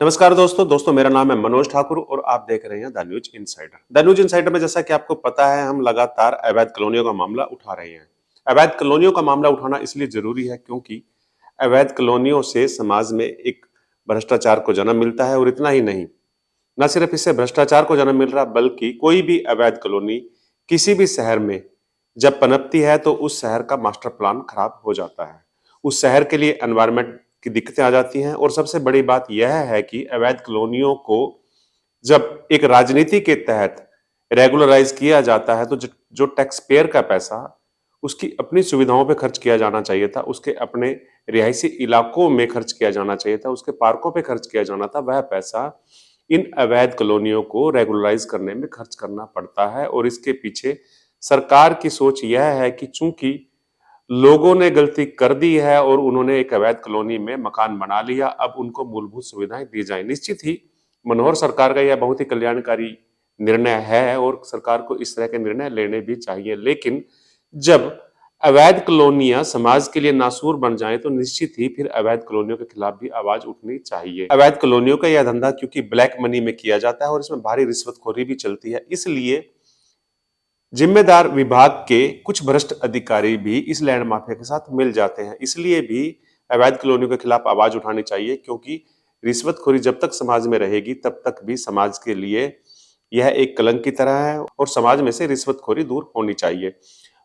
नमस्कार दोस्तों मेरा नाम है मनोज ठाकुर और आप देख रहे हैं the news insider. The news insider में जैसा कि आपको पता है, हम लगातार अवैध कॉलोनियों का मामला उठा रहे हैं। अवैध कॉलोनियों का मामला उठाना इसलिए जरूरी है क्योंकि अवैध कॉलोनियों से समाज में एक भ्रष्टाचार को जन्म मिलता है। और इतना ही नहीं, न सिर्फ इससे भ्रष्टाचार को जन्म मिल रहा, बल्कि कोई भी अवैध कॉलोनी किसी भी शहर में जब पनपती है तो उस शहर का मास्टर प्लान खराब हो जाता है। उस शहर के लिए एनवायरमेंट की दिक्कतें आ जाती हैं। और सबसे बड़ी बात यह है कि अवैध कॉलोनियों को जब एक राजनीति के तहत रेगुलराइज किया जाता है तो जो टैक्स पेयर का पैसा उसकी अपनी सुविधाओं पे खर्च किया जाना चाहिए था, उसके अपने रिहायशी इलाकों में खर्च किया जाना चाहिए था, उसके पार्कों पे खर्च किया जाना था, वह पैसा इन अवैध कॉलोनियों को रेगुलराइज करने में खर्च करना पड़ता है। और इसके पीछे सरकार की सोच यह है कि चूंकि लोगों ने गलती कर दी है और उन्होंने एक अवैध कॉलोनी में मकान बना लिया, अब उनको मूलभूत सुविधाएं दी जाए। निश्चित ही मनोहर सरकार का यह बहुत ही कल्याणकारी निर्णय है और सरकार को इस तरह के निर्णय लेने भी चाहिए। लेकिन जब अवैध कॉलोनियां समाज के लिए नासूर बन जाएं तो निश्चित ही फिर अवैध कॉलोनियों के खिलाफ भी आवाज उठनी चाहिए। अवैध कॉलोनियों का यह धंधा क्योंकि ब्लैक मनी में किया जाता है और इसमें भारी रिश्वतखोरी भी चलती है, इसलिए जिम्मेदार विभाग के कुछ भ्रष्ट अधिकारी भी इस लैंड माफिया के साथ मिल जाते हैं। इसलिए भी अवैध कॉलोनियों के खिलाफ आवाज उठानी चाहिए, क्योंकि रिश्वतखोरी जब तक समाज में रहेगी तब तक भी समाज के लिए यह एक कलंक की तरह है और समाज में से रिश्वतखोरी दूर होनी चाहिए।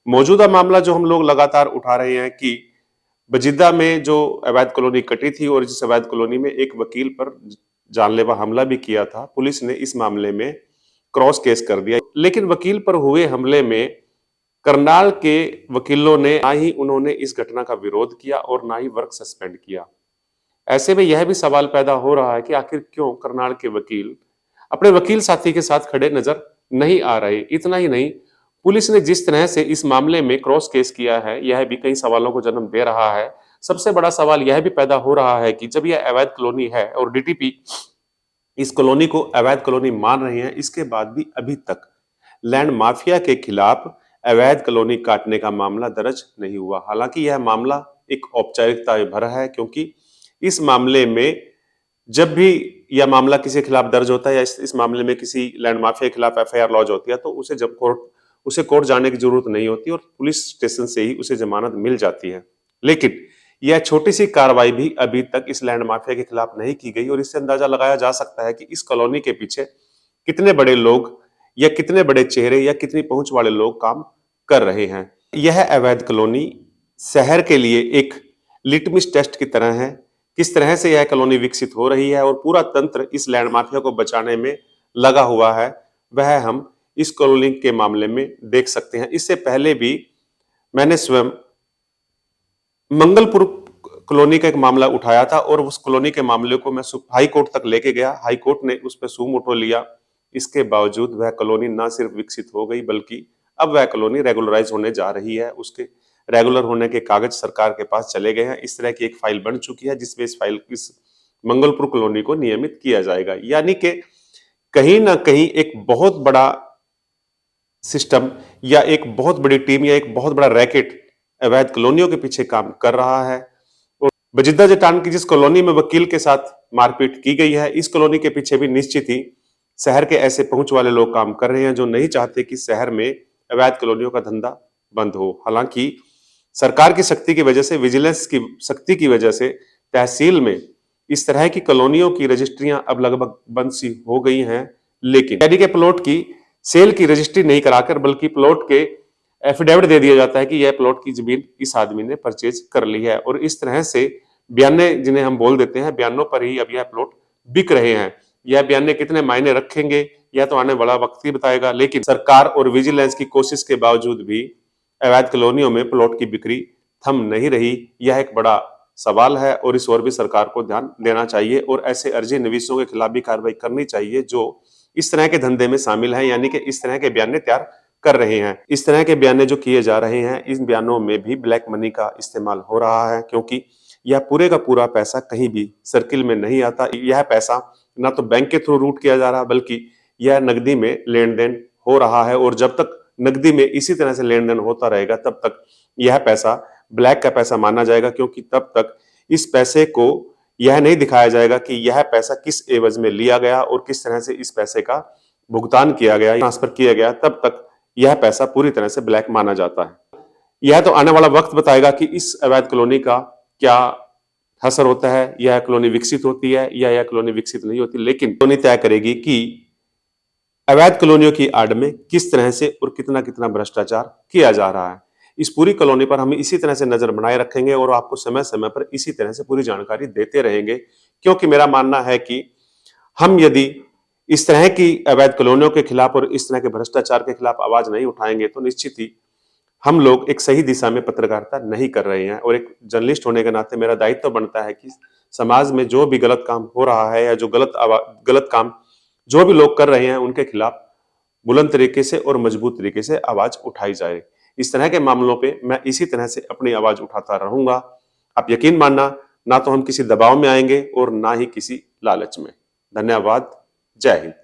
मौजूदा मामला जो हम लोग लगातार उठा रहे हैं कि बजिद्दा में जो अवैध कॉलोनी कटी थी और जिस अवैध कॉलोनी में एक वकील पर जानलेवा हमला भी किया था, पुलिस ने इस मामले में क्रॉस केस कर दिया। लेकिन वकील पर हुए हमले में करनाल के वकीलों ने ना ही उन्होंने इस घटना का विरोध किया और ना ही वर्क सस्पेंड किया। ऐसे में यह भी सवाल पैदा हो रहा है कि आखिर क्यों करनाल के वकील अपने वकील साथी के साथ खड़े नजर नहीं आ रहे। इतना ही नहीं, पुलिस ने जिस तरह से इस मामले में क्रॉस केस किया है, यह भी कई सवालों को जन्म दे रहा है। सबसे बड़ा सवाल यह भी पैदा हो रहा है कि जब यह अवैध कॉलोनी है और डीटीपी इस कॉलोनी को अवैध कॉलोनी मान रहे हैं, इसके बाद भी अभी तक लैंड माफिया के खिलाफ अवैध कॉलोनी काटने का मामला दर्ज नहीं हुआ। हालांकि यह मामला एक औपचारिकता भरा है, क्योंकि इस मामले में जब भी यह मामला किसी के खिलाफ दर्ज होता है या इस मामले में किसी लैंड माफिया के खिलाफ एफआईआर लॉन्च होती है तो उसे कोर्ट जाने की जरूरत नहीं होती और पुलिस स्टेशन से ही उसे जमानत मिल जाती है। लेकिन यह छोटी सी कार्रवाई भी अभी तक इस लैंड माफिया के खिलाफ नहीं की गई और इससे अंदाजा लगाया जा सकता है कि इस कॉलोनी के पीछे कितने बड़े लोग या कितने बड़े चेहरे या कितनी पहुंच वाले लोग काम कर रहे हैं। यह अवैध कॉलोनी शहर के लिए एक लिटमस टेस्ट की तरह है, किस तरह से यह कॉलोनी विकसित हो रही है और पूरा तंत्र इस लैंड माफिया को बचाने में लगा हुआ है, वह हम इस कॉलोनी के मामले में देख सकते हैं। इससे पहले भी मैंने स्वयं मंगलपुर कॉलोनी का एक मामला उठाया था और उस कॉलोनी के मामले को मैं हाई कोर्ट तक लेके गया। हाई कोर्ट ने उस पर सू मोटो लिया। इसके बावजूद वह कॉलोनी ना सिर्फ विकसित हो गई, बल्कि अब वह कॉलोनी रेगुलराइज होने जा रही है। उसके रेगुलर होने के कागज सरकार के पास चले गए हैं। इस तरह की एक फाइल बन चुकी है जिसमें इस मंगलपुर कॉलोनी को नियमित किया जाएगा। यानी कि कहीं ना कहीं एक बहुत बड़ा सिस्टम या एक बहुत बड़ी टीम या एक बहुत बड़ा रैकेट अवैध कॉलोनियों के पीछे काम कर रहा है। और बजिद्दा जटान की जिस कॉलोनी में वकील के साथ मारपीट की गई है, इस कॉलोनी के पीछे भी निश्चित ही शहर के ऐसे पहुंच वाले लोग काम कर रहे हैं जो नहीं चाहते कि शहर में अवैध कॉलोनियों का धंधा बंद हो। हालांकि सरकार की शक्ति की वजह से, विजिलेंस की शक्ति की वजह से तहसील में इस तरह की कॉलोनियों की रजिस्ट्रियां अब लगभग बंद सी हो गई हैं। लेकिन यानी के प्लॉट की सेल की रजिस्ट्री नहीं कराकर बल्कि प्लॉट के एफिडेविट दे दिया जाता है कि यह प्लॉट की जमीन इस आदमी ने परचेज कर ली है और इस तरह से बयाने, जिन्हें हम बोल देते हैं, बयानों पर ही अब यह प्लॉट बिक रहे हैं। यह बयाने कितने मायने रखेंगे यह तो आने वाला वक्त ही बताएगा। लेकिन सरकार और विजिलेंस की कोशिश के बावजूद भी अवैध कॉलोनियों में प्लॉट की बिक्री थम नहीं रही। यह एक बड़ा सवाल है और इस ओर भी सरकार को ध्यान देना चाहिए और ऐसे अर्जी नवीसों के खिलाफ भी कार्रवाई करनी चाहिए जो इस तरह के धंधे में शामिल हैं, यानी कि इस तरह के बयाने तैयार कर रहे हैं। इस तरह के बयाने जो किए जा रहे हैं, इन बयानों में भी ब्लैक मनी का इस्तेमाल हो रहा है, क्योंकि यह पूरे का पूरा पैसा कहीं भी सर्किल में नहीं आता। यह पैसा ना तो बैंक के थ्रू रूट किया जा रहा बल्कि यह नकदी में लेन देन हो रहा है और जब तक नकदी में इसी तरह से लेन देन होता रहेगा तब तक यह पैसा ब्लैक का पैसा माना जाएगा, क्योंकि तब तक इस पैसे को यह नहीं दिखाया जाएगा कि यह पैसा किस एवज में लिया गया और किस तरह से इस पैसे का भुगतान किया गया, ट्रांसफर किया गया, तब तक यह पैसा पूरी तरह से ब्लैक माना जाता है। यह तो आने वाला वक्त बताएगा कि इस अवैध कॉलोनी का क्या असर होता है, यह कॉलोनी विकसित होती है या यह कॉलोनी विकसित नहीं होती, लेकिन कॉलोनी तय करेगी कि अवैध कॉलोनियों की आड़ में किस तरह से और कितना कितना भ्रष्टाचार किया जा रहा है। इस पूरी कॉलोनी पर हम इसी तरह से नजर बनाए रखेंगे और आपको समय समय पर इसी तरह से पूरी जानकारी देते रहेंगे, क्योंकि मेरा मानना है कि हम यदि इस तरह की अवैध कॉलोनियों के खिलाफ और इस तरह के भ्रष्टाचार के खिलाफ आवाज नहीं उठाएंगे तो निश्चित ही हम लोग एक सही दिशा में पत्रकारिता नहीं कर रहे हैं। और एक जर्नलिस्ट होने के नाते मेरा दायित्व बनता है कि समाज में जो भी गलत काम हो रहा है या जो गलत काम जो भी लोग कर रहे हैं उनके खिलाफ बुलंद तरीके से और मजबूत तरीके से आवाज उठाई जाए। इस तरह के मामलों पे मैं इसी तरह से अपनी आवाज उठाता रहूंगा। आप यकीन मानना, ना तो हम किसी दबाव में आएंगे और ना ही किसी लालच में। धन्यवाद। जय हिंद।